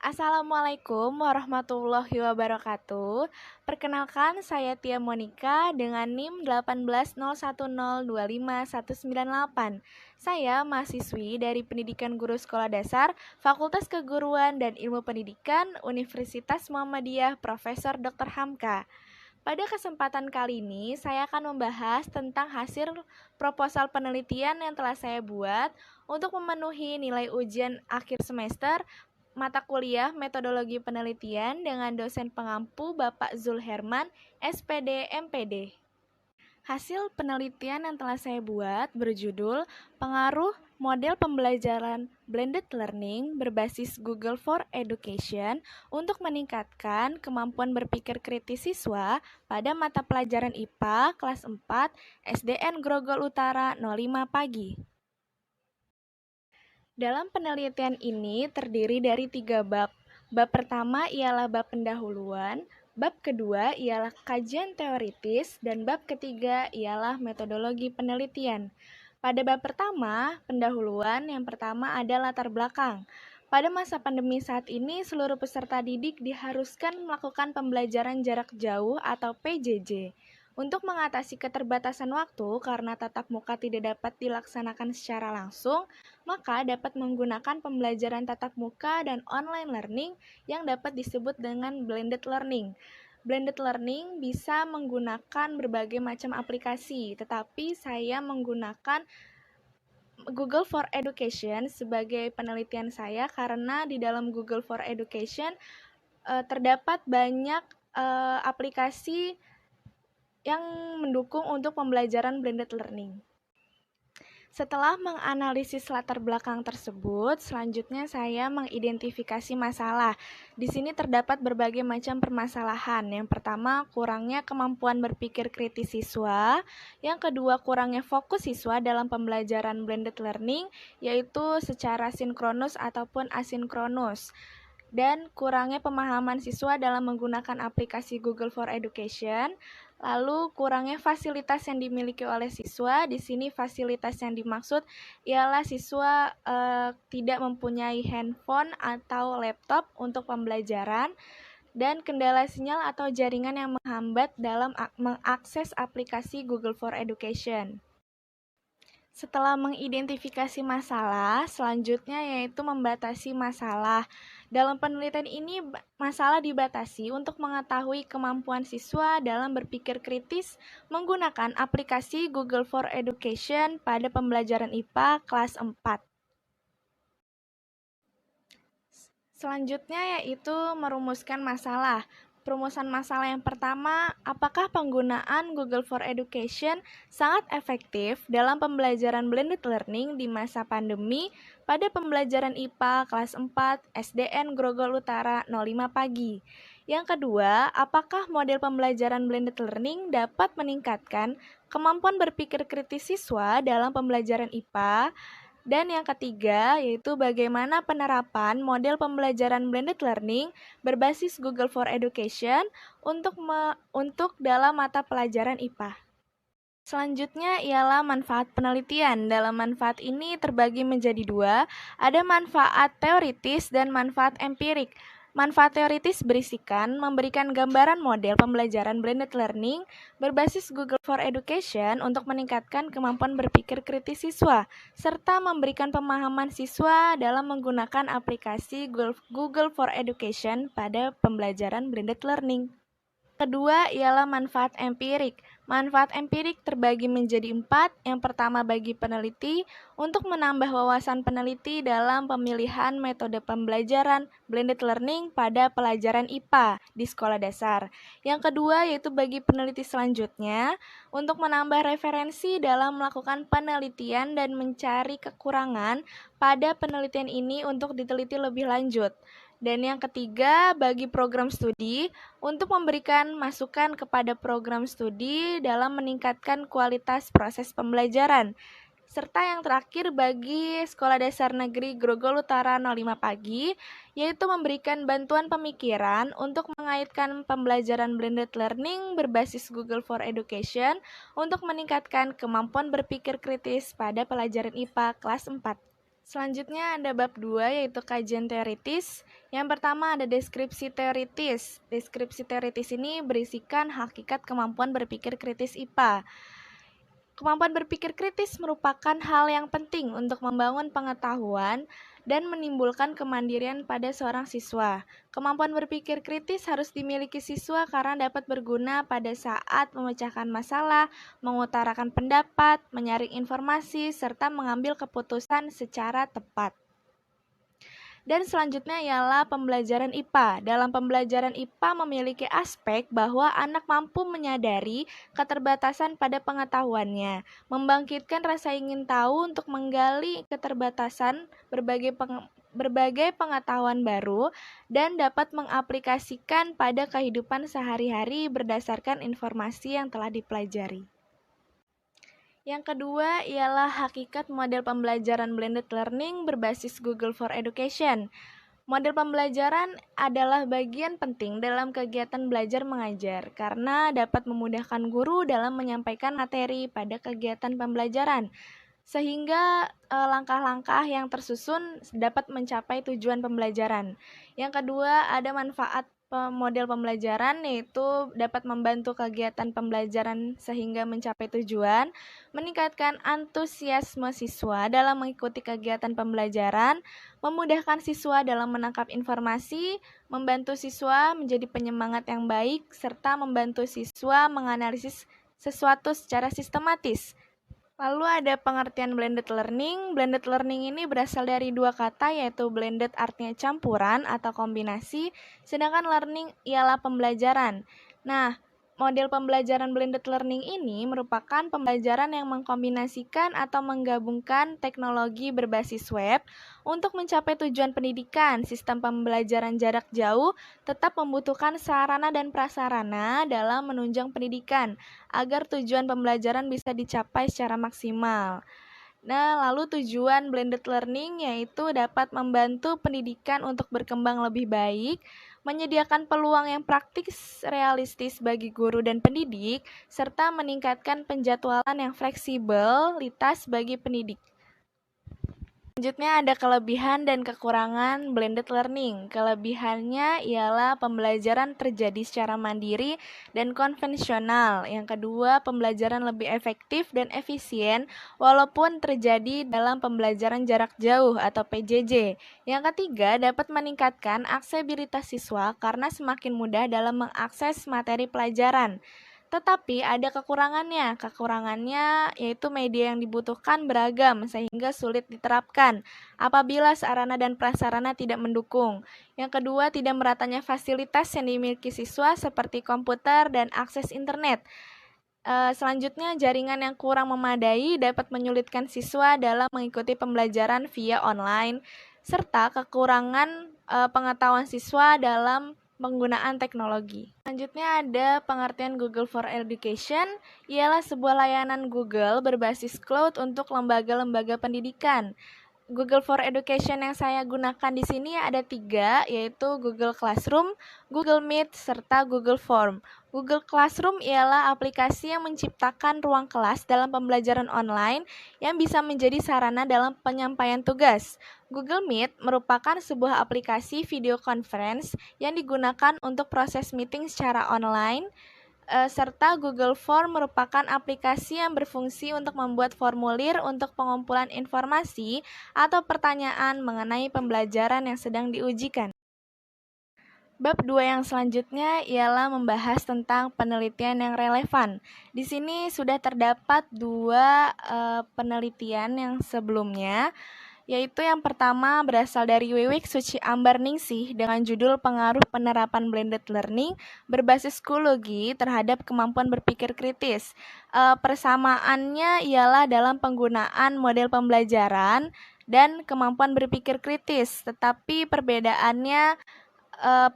Assalamualaikum warahmatullahi wabarakatuh. Perkenalkan, saya Tia Monika dengan NIM 1801025198. Saya mahasiswi dari Pendidikan Guru Sekolah Dasar, Fakultas Keguruan dan Ilmu Pendidikan, Universitas Muhammadiyah Profesor Dr. Hamka. Pada kesempatan kali ini, saya akan membahas tentang hasil proposal penelitian yang telah saya buat untuk memenuhi nilai ujian akhir semester mata kuliah Metodologi Penelitian dengan dosen pengampu Bapak Zulherman, SPD, MPD. Hasil penelitian yang telah saya buat berjudul Pengaruh Model Pembelajaran Blended Learning berbasis Google for Education untuk meningkatkan kemampuan berpikir kritis siswa pada mata pelajaran IPA kelas 4 SDN Grogol Utara 05 Pagi. Dalam penelitian ini terdiri dari 3 bab. Bab pertama ialah bab pendahuluan, bab kedua ialah kajian teoritis, dan bab ketiga ialah metodologi penelitian. Pada bab pertama, pendahuluan, yang pertama ada latar belakang. Pada masa pandemi saat ini, seluruh peserta didik diharuskan melakukan pembelajaran jarak jauh atau PJJ. Untuk mengatasi keterbatasan waktu karena tatap muka tidak dapat dilaksanakan secara langsung, maka dapat menggunakan pembelajaran tatap muka dan online learning yang dapat disebut dengan blended learning. Blended learning bisa menggunakan berbagai macam aplikasi, tetapi saya menggunakan Google for Education sebagai penelitian saya karena di dalam Google for Education terdapat banyak aplikasi yang mendukung untuk pembelajaran blended learning. Setelah menganalisis latar belakang tersebut, selanjutnya saya mengidentifikasi masalah. Di sini terdapat berbagai macam permasalahan. Yang pertama, kurangnya kemampuan berpikir kritis siswa. Yang kedua, kurangnya fokus siswa dalam pembelajaran blended learning, yaitu secara sinkronus ataupun asinkronus. Dan kurangnya pemahaman siswa dalam menggunakan aplikasi Google for Education. Lalu kurangnya fasilitas yang dimiliki oleh siswa. Di sini fasilitas yang dimaksud ialah siswa tidak mempunyai handphone atau laptop untuk pembelajaran dan kendala sinyal atau jaringan yang menghambat dalam mengakses aplikasi Google for Education. Setelah mengidentifikasi masalah, selanjutnya yaitu membatasi masalah. Dalam penelitian ini, masalah dibatasi untuk mengetahui kemampuan siswa dalam berpikir kritis menggunakan aplikasi Google for Education pada pembelajaran IPA kelas 4. Selanjutnya yaitu merumuskan masalah. Perumusan masalah yang pertama, apakah penggunaan Google for Education sangat efektif dalam pembelajaran blended learning di masa pandemi pada pembelajaran IPA kelas 4 SDN Grogol Utara 05 Pagi? Yang kedua, apakah model pembelajaran blended learning dapat meningkatkan kemampuan berpikir kritis siswa dalam pembelajaran IPA? Dan yang ketiga, yaitu bagaimana penerapan model pembelajaran blended learning berbasis Google for Education untuk dalam mata pelajaran IPA. Selanjutnya ialah manfaat penelitian. Dalam manfaat ini terbagi menjadi 2, ada manfaat teoritis dan manfaat empirik. Manfaat teoritis berisikan memberikan gambaran model pembelajaran blended learning berbasis Google for Education untuk meningkatkan kemampuan berpikir kritis siswa, serta memberikan pemahaman siswa dalam menggunakan aplikasi Google for Education pada pembelajaran blended learning. Kedua ialah manfaat empirik. Manfaat empirik terbagi menjadi 4. Yang pertama bagi peneliti, untuk menambah wawasan peneliti dalam pemilihan metode pembelajaran blended learning pada pelajaran IPA di sekolah dasar. Yang kedua yaitu bagi peneliti selanjutnya, untuk menambah referensi dalam melakukan penelitian dan mencari kekurangan pada penelitian ini untuk diteliti lebih lanjut. Dan yang ketiga, bagi program studi, untuk memberikan masukan kepada program studi dalam meningkatkan kualitas proses pembelajaran. Serta yang terakhir bagi Sekolah Dasar Negeri Grogol Utara 05 Pagi, yaitu memberikan bantuan pemikiran untuk mengaitkan pembelajaran blended learning berbasis Google for Education untuk meningkatkan kemampuan berpikir kritis pada pelajaran IPA kelas 4. Selanjutnya ada bab 2 yaitu kajian teoritis. Yang pertama ada deskripsi teoritis. Deskripsi teoritis ini berisikan hakikat kemampuan berpikir kritis IPA. Kemampuan berpikir kritis merupakan hal yang penting untuk membangun pengetahuan dan menimbulkan kemandirian pada seorang siswa. Kemampuan berpikir kritis harus dimiliki siswa karena dapat berguna pada saat memecahkan masalah, mengutarakan pendapat, menyaring informasi, serta mengambil keputusan secara tepat. Dan selanjutnya ialah pembelajaran IPA. Dalam pembelajaran IPA memiliki aspek bahwa anak mampu menyadari keterbatasan pada pengetahuannya, membangkitkan rasa ingin tahu untuk menggali keterbatasan berbagai pengetahuan baru dan dapat mengaplikasikan pada kehidupan sehari-hari berdasarkan informasi yang telah dipelajari. Yang kedua ialah hakikat model pembelajaran blended learning berbasis Google for Education. Model pembelajaran adalah bagian penting dalam kegiatan belajar mengajar karena dapat memudahkan guru dalam menyampaikan materi pada kegiatan pembelajaran, sehingga langkah-langkah yang tersusun dapat mencapai tujuan pembelajaran. Yang kedua, ada manfaat model pembelajaran, yaitu dapat membantu kegiatan pembelajaran sehingga mencapai tujuan, meningkatkan antusiasme siswa dalam mengikuti kegiatan pembelajaran, memudahkan siswa dalam menangkap informasi, membantu siswa menjadi penyemangat yang baik, serta membantu siswa menganalisis sesuatu secara sistematis. Lalu ada pengertian blended learning. Blended learning ini berasal dari dua kata, yaitu blended artinya campuran atau kombinasi, sedangkan learning ialah pembelajaran. Nah, model pembelajaran blended learning ini merupakan pembelajaran yang mengkombinasikan atau menggabungkan teknologi berbasis web untuk mencapai tujuan pendidikan. Sistem pembelajaran jarak jauh tetap membutuhkan sarana dan prasarana dalam menunjang pendidikan agar tujuan pembelajaran bisa dicapai secara maksimal. Nah, lalu tujuan blended learning yaitu dapat membantu pendidikan untuk berkembang lebih baik, menyediakan peluang yang praktis realistis bagi guru dan pendidik, serta meningkatkan penjadwalan yang fleksibilitas bagi pendidik. Selanjutnya ada kelebihan dan kekurangan blended learning. Kelebihannya ialah pembelajaran terjadi secara mandiri dan konvensional. Yang kedua, pembelajaran lebih efektif dan efisien walaupun terjadi dalam pembelajaran jarak jauh atau PJJ. Yang ketiga, dapat meningkatkan aksesibilitas siswa karena semakin mudah dalam mengakses materi pelajaran. Tetapi ada kekurangannya. Kekurangannya yaitu media yang dibutuhkan beragam sehingga sulit diterapkan apabila sarana dan prasarana tidak mendukung. Yang kedua, tidak meratanya fasilitas yang dimiliki siswa seperti komputer dan akses internet. Selanjutnya, jaringan yang kurang memadai dapat menyulitkan siswa dalam mengikuti pembelajaran via online, serta kekurangan pengetahuan siswa dalam penggunaan teknologi. Selanjutnya ada pengertian Google for Education, ialah sebuah layanan Google berbasis cloud untuk lembaga-lembaga pendidikan. Google for Education yang saya gunakan di sini ada 3, yaitu Google Classroom, Google Meet, serta Google Form. Google Classroom ialah aplikasi yang menciptakan ruang kelas dalam pembelajaran online yang bisa menjadi sarana dalam penyampaian tugas. Google Meet merupakan sebuah aplikasi video conference yang digunakan untuk proses meeting secara online, serta Google Form merupakan aplikasi yang berfungsi untuk membuat formulir untuk pengumpulan informasi atau pertanyaan mengenai pembelajaran yang sedang diujikan. Bab 2 yang selanjutnya ialah membahas tentang penelitian yang relevan. Di sini sudah terdapat 2 penelitian yang sebelumnya, yaitu yang pertama berasal dari Wiwik Suci Ambarningsih dengan judul Pengaruh Penerapan Blended Learning berbasis Skoologi terhadap kemampuan berpikir kritis. Persamaannya ialah dalam penggunaan model pembelajaran dan kemampuan berpikir kritis, tetapi perbedaannya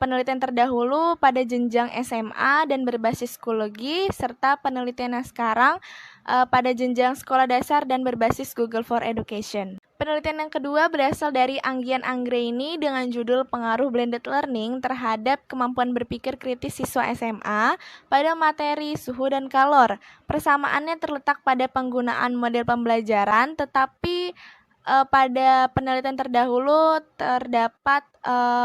penelitian terdahulu pada jenjang SMA dan berbasis Skoologi, serta penelitian yang sekarang pada jenjang sekolah dasar dan berbasis Google for Education. Penelitian yang kedua berasal dari Anggian Anggraini dengan judul Pengaruh Blended Learning terhadap kemampuan berpikir kritis siswa SMA pada materi suhu dan kalor. Persamaannya terletak pada penggunaan model pembelajaran, tetapi pada penelitian terdahulu terdapat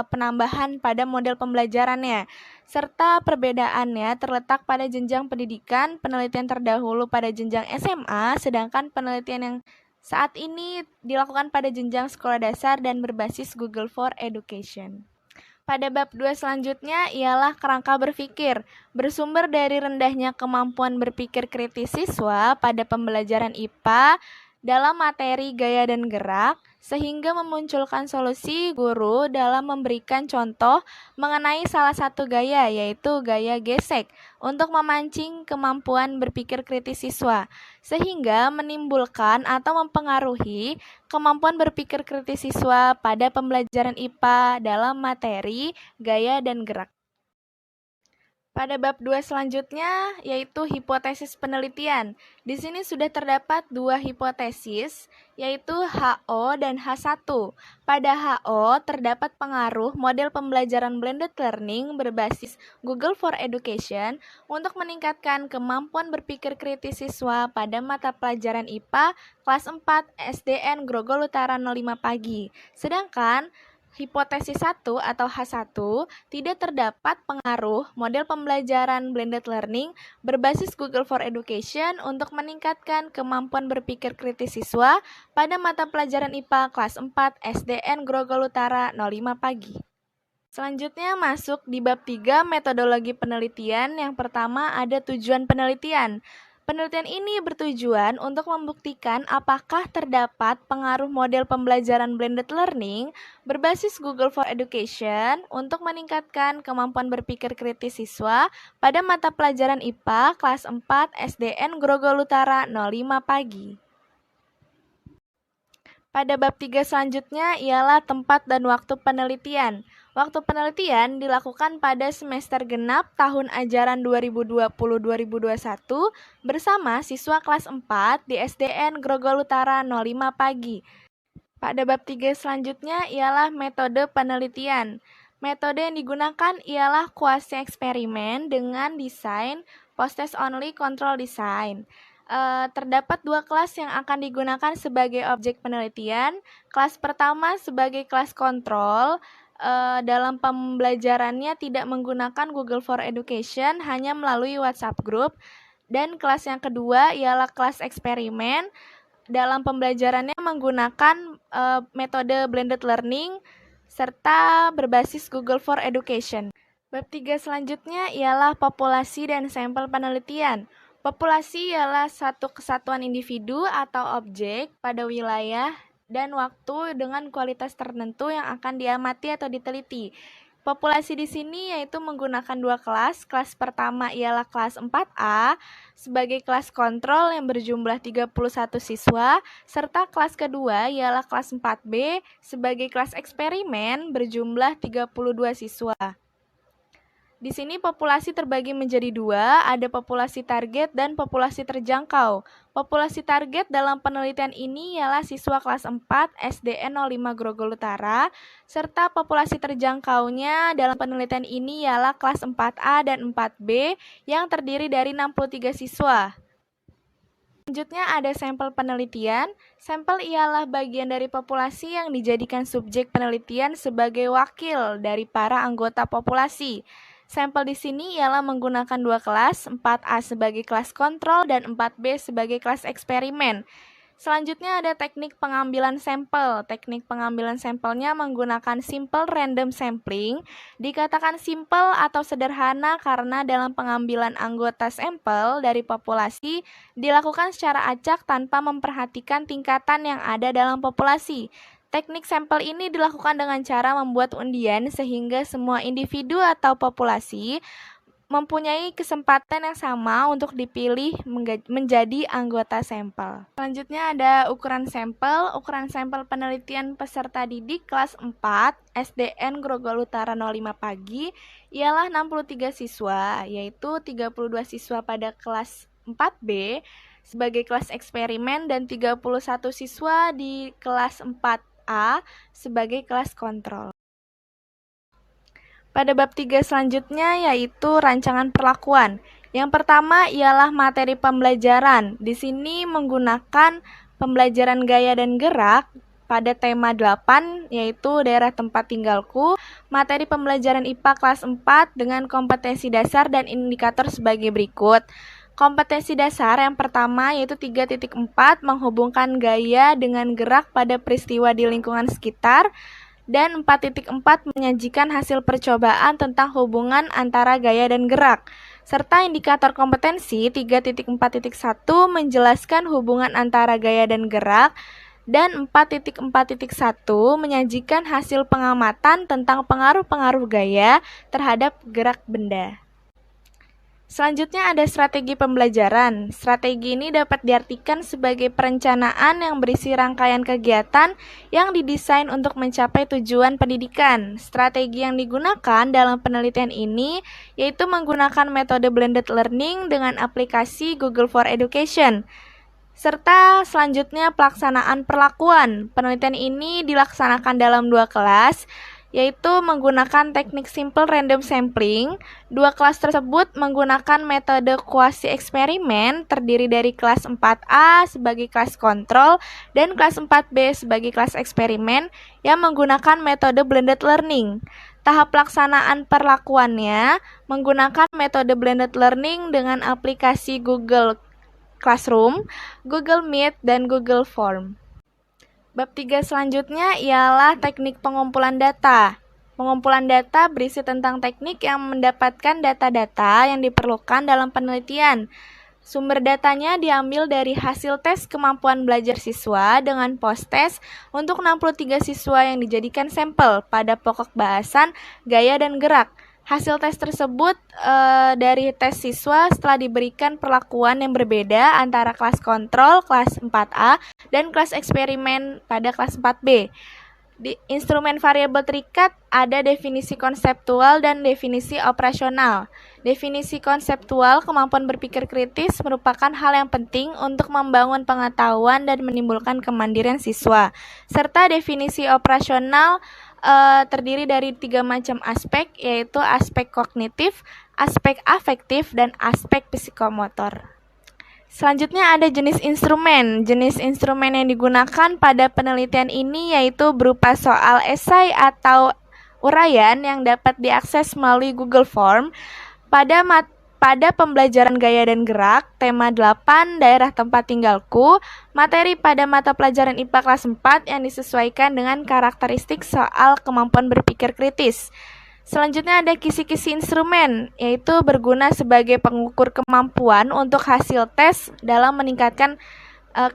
penambahan pada model pembelajarannya, serta perbedaannya terletak pada jenjang pendidikan. Penelitian terdahulu pada jenjang SMA, sedangkan penelitian yang saat ini dilakukan pada jenjang sekolah dasar dan berbasis Google for Education. Pada bab 2 selanjutnya ialah kerangka berpikir, bersumber dari rendahnya kemampuan berpikir kritis siswa pada pembelajaran IPA dalam materi gaya dan gerak, sehingga memunculkan solusi guru dalam memberikan contoh mengenai salah satu gaya, yaitu gaya gesek, untuk memancing kemampuan berpikir kritis siswa, sehingga menimbulkan atau mempengaruhi kemampuan berpikir kritis siswa pada pembelajaran IPA dalam materi gaya dan gerak. Pada bab 2 selanjutnya yaitu hipotesis penelitian. Di sini sudah terdapat dua hipotesis, yaitu HO dan H1. Pada HO terdapat pengaruh model pembelajaran blended learning berbasis Google for Education untuk meningkatkan kemampuan berpikir kritis siswa pada mata pelajaran IPA kelas 4 SDN Grogol Utara 05 pagi. Sedangkan hipotesis 1 atau H1 tidak terdapat pengaruh model pembelajaran blended learning berbasis Google for Education untuk meningkatkan kemampuan berpikir kritis siswa pada mata pelajaran IPA kelas 4 SDN Grogol Utara 05 pagi. Selanjutnya masuk di bab 3 metodologi penelitian. Yang pertama ada tujuan penelitian. Penelitian ini bertujuan untuk membuktikan apakah terdapat pengaruh model pembelajaran blended learning berbasis Google for Education untuk meningkatkan kemampuan berpikir kritis siswa pada mata pelajaran IPA kelas 4 SDN Grogol Utara 05 pagi. Pada bab 3 selanjutnya ialah tempat dan waktu penelitian. Waktu penelitian dilakukan pada semester genap tahun ajaran 2020-2021 bersama siswa kelas 4 di SDN Grogol Utara 05 pagi. Pada bab 3 selanjutnya ialah metode penelitian. Metode yang digunakan ialah kuasi eksperimen dengan desain post-test only control design. Terdapat dua kelas yang akan digunakan sebagai objek penelitian. Kelas pertama sebagai kelas kontrol, dalam pembelajarannya tidak menggunakan Google for Education, hanya melalui WhatsApp group. Dan kelas yang kedua ialah kelas eksperimen, dalam pembelajarannya menggunakan metode blended learning serta berbasis Google for Education. Bab 3 selanjutnya ialah populasi dan sampel penelitian. Populasi ialah satu kesatuan individu atau objek pada wilayah dan waktu dengan kualitas tertentu yang akan diamati atau diteliti. Populasi di sini yaitu menggunakan dua kelas. Kelas pertama ialah kelas 4A sebagai kelas kontrol yang berjumlah 31 siswa, serta kelas kedua ialah kelas 4B sebagai kelas eksperimen berjumlah 32 siswa. Di sini populasi terbagi menjadi dua, ada populasi target dan populasi terjangkau. Populasi target dalam penelitian ini ialah siswa kelas 4 SDN 05 Grogol Utara, serta populasi terjangkaunya dalam penelitian ini ialah kelas 4A dan 4B yang terdiri dari 63 siswa. Selanjutnya ada sampel penelitian. Sampel ialah bagian dari populasi yang dijadikan subjek penelitian sebagai wakil dari para anggota populasi. Sampel di sini ialah menggunakan dua kelas, 4A sebagai kelas kontrol dan 4B sebagai kelas eksperimen. Selanjutnya ada teknik pengambilan sampel. Teknik pengambilan sampelnya menggunakan simple random sampling. Dikatakan simple atau sederhana karena dalam pengambilan anggota sampel dari populasi dilakukan secara acak tanpa memperhatikan tingkatan yang ada dalam populasi. Teknik sampel ini dilakukan dengan cara membuat undian sehingga semua individu atau populasi mempunyai kesempatan yang sama untuk dipilih menjadi anggota sampel. Selanjutnya ada ukuran sampel. Ukuran sampel penelitian peserta didik kelas 4 SDN Grogol Utara 05 pagi ialah 63 siswa, yaitu 32 siswa pada kelas 4B sebagai kelas eksperimen dan 31 siswa di kelas 4A sebagai kelas kontrol. Pada bab 3 selanjutnya yaitu rancangan perlakuan. Yang pertama ialah materi pembelajaran. Di sini menggunakan pembelajaran gaya dan gerak pada tema 8 yaitu daerah tempat tinggalku, materi pembelajaran IPA kelas 4 dengan kompetensi dasar dan indikator sebagai berikut. Kompetensi dasar yang pertama yaitu 3.4 menghubungkan gaya dengan gerak pada peristiwa di lingkungan sekitar, dan 4.4 menyajikan hasil percobaan tentang hubungan antara gaya dan gerak. Serta indikator kompetensi 3.4.1 menjelaskan hubungan antara gaya dan gerak, dan 4.4.1 menyajikan hasil pengamatan tentang pengaruh-pengaruh gaya terhadap gerak benda. Selanjutnya ada strategi pembelajaran. Strategi ini dapat diartikan sebagai perencanaan yang berisi rangkaian kegiatan yang didesain untuk mencapai tujuan pendidikan. Strategi yang digunakan dalam penelitian ini yaitu menggunakan metode blended learning dengan aplikasi Google for Education. Serta selanjutnya pelaksanaan perlakuan. Penelitian ini dilaksanakan dalam 2 kelas, yaitu menggunakan teknik simple random sampling. 2 kelas tersebut menggunakan metode kuasi eksperimen terdiri dari kelas 4A sebagai kelas kontrol dan kelas 4B sebagai kelas eksperimen yang menggunakan metode blended learning. Tahap pelaksanaan perlakuannya menggunakan metode blended learning dengan aplikasi Google Classroom, Google Meet, dan Google Form. Bab 3 selanjutnya ialah teknik pengumpulan data. Pengumpulan data berisi tentang teknik yang mendapatkan data-data yang diperlukan dalam penelitian. Sumber datanya diambil dari hasil tes kemampuan belajar siswa dengan post-test untuk 63 siswa yang dijadikan sampel pada pokok bahasan gaya dan gerak. Hasil tes tersebut dari tes siswa setelah diberikan perlakuan yang berbeda antara kelas kontrol kelas 4A dan kelas eksperimen pada kelas 4B. Di instrumen variabel terikat ada definisi konseptual dan definisi operasional. Definisi konseptual kemampuan berpikir kritis merupakan hal yang penting untuk membangun pengetahuan dan menimbulkan kemandirian siswa. Serta definisi operasional terdiri dari 3 macam aspek, yaitu aspek kognitif, aspek afektif, dan aspek psikomotor. Selanjutnya ada jenis instrumen. Jenis instrumen yang digunakan pada penelitian ini yaitu berupa soal esai atau uraian yang dapat diakses melalui Google Form. Pada pembelajaran gaya dan gerak, tema 8, daerah tempat tinggalku, materi pada mata pelajaran IPA kelas 4 yang disesuaikan dengan karakteristik soal kemampuan berpikir kritis. Selanjutnya ada kisi-kisi instrumen, yaitu berguna sebagai pengukur kemampuan untuk hasil tes dalam meningkatkan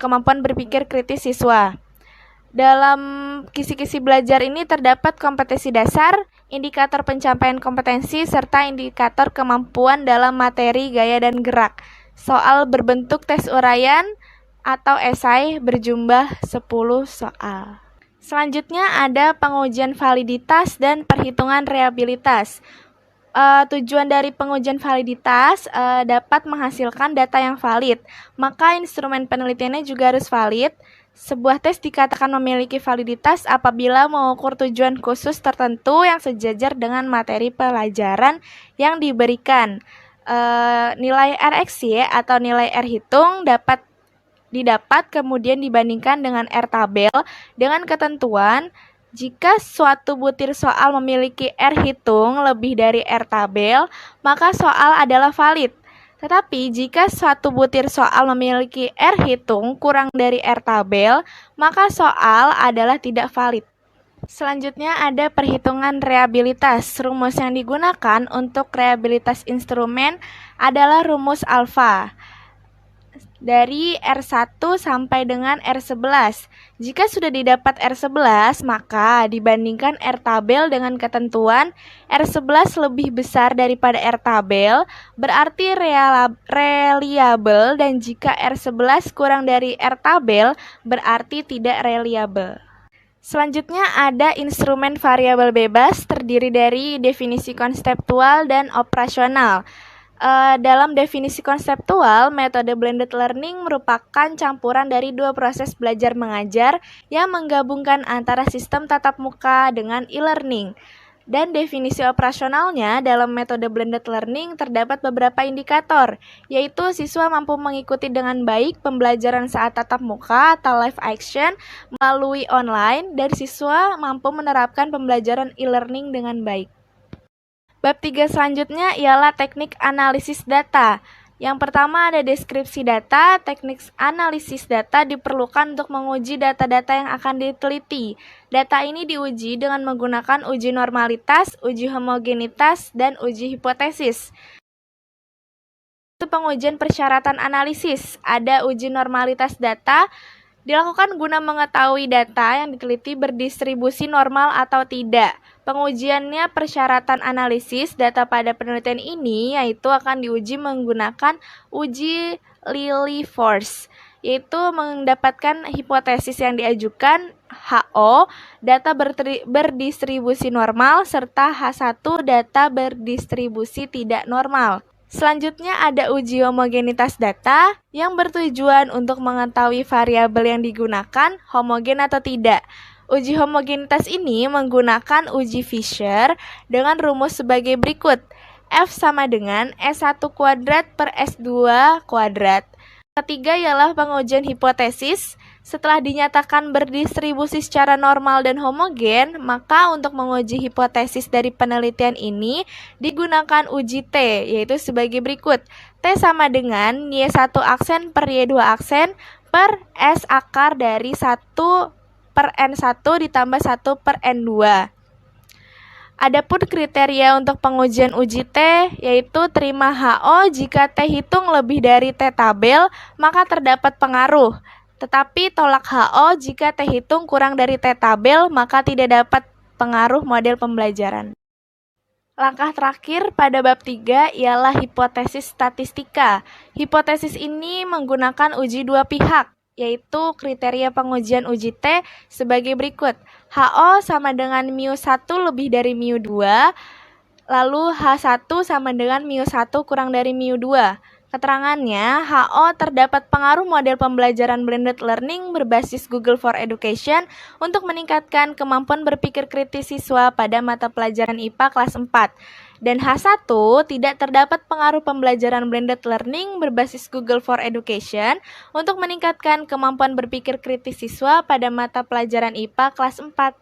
kemampuan berpikir kritis siswa. Dalam kisi-kisi belajar ini terdapat kompetensi dasar, indikator pencapaian kompetensi, serta indikator kemampuan dalam materi gaya dan gerak. Soal berbentuk tes uraian atau esai berjumlah 10 soal. Selanjutnya ada pengujian validitas dan perhitungan reabilitas. Tujuan dari pengujian validitas dapat menghasilkan data yang valid, maka instrumen penelitiannya juga harus valid. Sebuah tes dikatakan memiliki validitas apabila mengukur tujuan khusus tertentu yang sejajar dengan materi pelajaran yang diberikan. Nilai RXY atau nilai R hitung dapat didapat kemudian dibandingkan dengan R tabel dengan ketentuan jika suatu butir soal memiliki R hitung lebih dari R tabel, maka soal adalah valid. Tetapi jika suatu butir soal memiliki R hitung kurang dari R tabel, maka soal adalah tidak valid. Selanjutnya ada perhitungan reabilitas. Rumus yang digunakan untuk reabilitas instrumen adalah rumus alfa dari R1 sampai dengan R11. Jika sudah didapat R11, maka dibandingkan R tabel dengan ketentuan R11 lebih besar daripada R tabel, berarti reliable, dan jika R11 kurang dari R tabel, berarti tidak reliable. Selanjutnya ada instrumen variabel bebas terdiri dari definisi konseptual dan operasional. Dalam definisi konseptual, metode blended learning merupakan campuran dari 2 proses belajar mengajar yang menggabungkan antara sistem tatap muka dengan e-learning. Dan definisi operasionalnya dalam metode blended learning terdapat beberapa indikator, yaitu siswa mampu mengikuti dengan baik pembelajaran saat tatap muka atau live action melalui online, dan siswa mampu menerapkan pembelajaran e-learning dengan baik. Bab 3 selanjutnya ialah teknik analisis data. Yang pertama ada deskripsi data. Teknik analisis data diperlukan untuk menguji data-data yang akan diteliti. Data ini diuji dengan menggunakan uji normalitas, uji homogenitas, dan uji hipotesis. Itu pengujian persyaratan analisis. Ada uji normalitas data, dilakukan guna mengetahui data yang diteliti berdistribusi normal atau tidak. Pengujiannya persyaratan analisis data pada penelitian ini yaitu akan diuji menggunakan uji Lilliefors, yaitu mendapatkan hipotesis yang diajukan HO, data berdistribusi normal, serta H1, data berdistribusi tidak normal. Selanjutnya ada uji homogenitas data yang bertujuan untuk mengetahui variabel yang digunakan homogen atau tidak. Uji homogenitas ini menggunakan uji Fisher dengan rumus sebagai berikut. F sama dengan S1 kuadrat per S2 kuadrat. Ketiga ialah pengujian hipotesis. Setelah dinyatakan berdistribusi secara normal dan homogen, maka untuk menguji hipotesis dari penelitian ini digunakan uji T, yaitu sebagai berikut. T sama dengan Y1 aksen per Y2 aksen per S akar dari 1 per N1 ditambah 1 per N2. Adapun kriteria untuk pengujian uji T yaitu terima HO jika T hitung lebih dari T tabel maka terdapat pengaruh. Tetapi tolak HO jika T hitung kurang dari T tabel maka tidak dapat pengaruh model pembelajaran. Langkah terakhir pada bab 3 ialah hipotesis statistika. Hipotesis ini menggunakan uji dua pihak, yaitu kriteria pengujian uji T sebagai berikut. HO sama dengan mu1 lebih dari mu2, lalu H1 sama dengan mu1 kurang dari mu2. Keterangannya, HO terdapat pengaruh model pembelajaran blended learning berbasis Google for Education untuk meningkatkan kemampuan berpikir kritis siswa pada mata pelajaran IPA kelas 4. Dan H1 tidak terdapat pengaruh pembelajaran blended learning berbasis Google for Education untuk meningkatkan kemampuan berpikir kritis siswa pada mata pelajaran IPA kelas 4.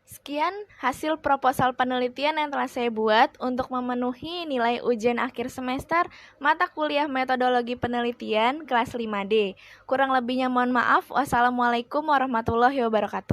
Sekian hasil proposal penelitian yang telah saya buat untuk memenuhi nilai ujian akhir semester mata kuliah metodologi penelitian kelas 5D. Kurang lebihnya mohon maaf. Wassalamualaikum warahmatullahi wabarakatuh.